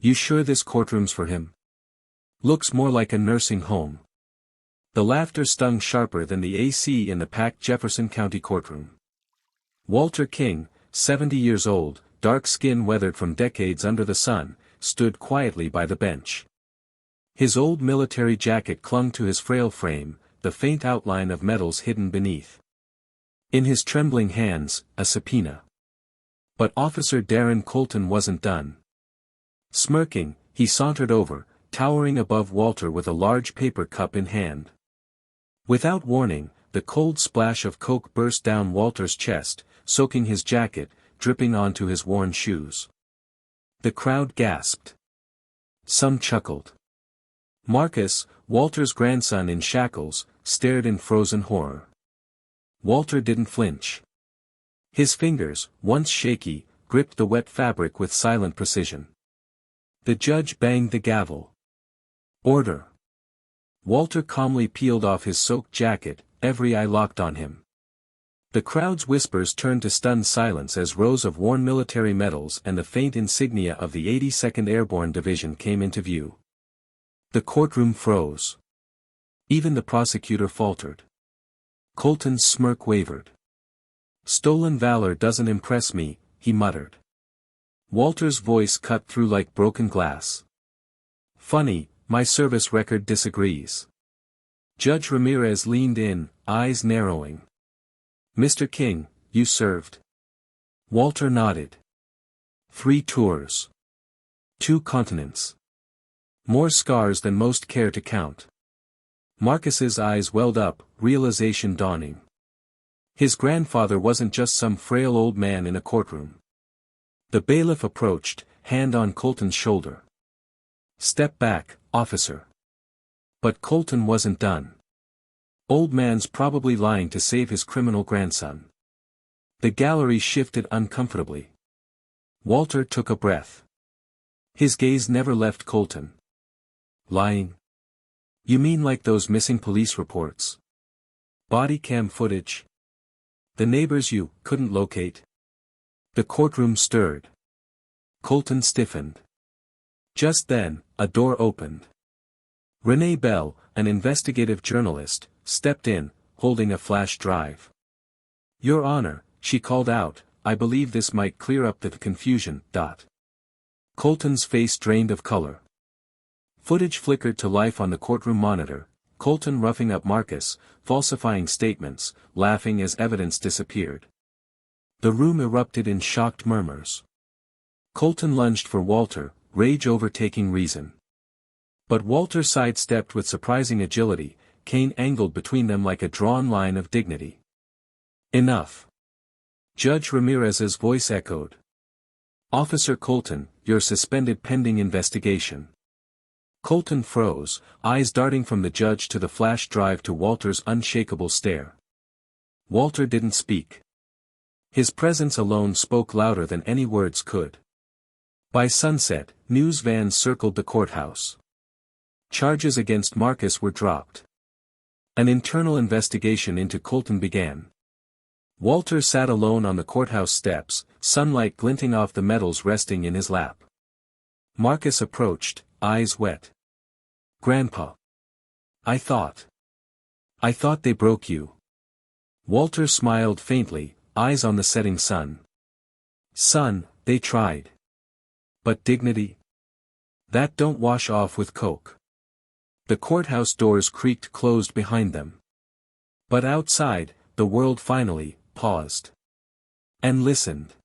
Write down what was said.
You sure this courtroom's for him? Looks more like a nursing home. The laughter stung sharper than the AC in the packed Jefferson County courtroom. Walter King, 70 years old, dark skin weathered from decades under the sun, stood quietly by the bench. His old military jacket clung to his frail frame, the faint outline of metals hidden beneath. In his trembling hands, a subpoena. But Officer Darren Colton wasn't done. Smirking, he sauntered over, towering above Walter with a large paper cup in hand. Without warning, the cold splash of Coke burst down Walter's chest, soaking his jacket, dripping onto his worn shoes. The crowd gasped. Some chuckled. Marcus, Walter's grandson in shackles, stared in frozen horror. Walter didn't flinch. His fingers, once shaky, gripped the wet fabric with silent precision. The judge banged the gavel. Order. Walter calmly peeled off his soaked jacket, every eye locked on him. The crowd's whispers turned to stunned silence as rows of worn military medals and the faint insignia of the 82nd Airborne Division came into view. The courtroom froze. Even the prosecutor faltered. Colton's smirk wavered. "Stolen valor doesn't impress me," he muttered. Walter's voice cut through like broken glass. "Funny, my service record disagrees." Judge Ramirez leaned in, eyes narrowing. "Mr. King, you served." Walter nodded. 3 tours. 2 continents. More scars than most care to count. Marcus's eyes welled up, realization dawning. His grandfather wasn't just some frail old man in a courtroom. The bailiff approached, hand on Colton's shoulder. "Step back, officer." But Colton wasn't done. Old man's probably lying to save his criminal grandson. The gallery shifted uncomfortably. Walter took a breath. His gaze never left Colton. "Lying? You mean like those missing police reports? Body cam footage? The neighbors you couldn't locate?" The courtroom stirred. Colton stiffened. Just then, a door opened. Renee Bell, an investigative journalist, stepped in, holding a flash drive. "Your Honor," she called out, "I believe this might clear up the confusion." Colton's face drained of color. Footage flickered to life on the courtroom monitor, Colton roughing up Marcus, falsifying statements, laughing as evidence disappeared. The room erupted in shocked murmurs. Colton lunged for Walter, rage overtaking reason. But Walter sidestepped with surprising agility, cane angled between them like a drawn line of dignity. "Enough." Judge Ramirez's voice echoed. "Officer Colton, you're suspended pending investigation." Colton froze, eyes darting from the judge to the flash drive to Walter's unshakable stare. Walter didn't speak. His presence alone spoke louder than any words could. By sunset, news vans circled the courthouse. Charges against Marcus were dropped. An internal investigation into Colton began. Walter sat alone on the courthouse steps, sunlight glinting off the medals resting in his lap. Marcus approached, eyes wet. "Grandpa. I thought they broke you." Walter smiled faintly, eyes on the setting sun. "Son, they tried. But dignity? That don't wash off with Coke." The courthouse doors creaked closed behind them. But outside, the world finally paused. And listened.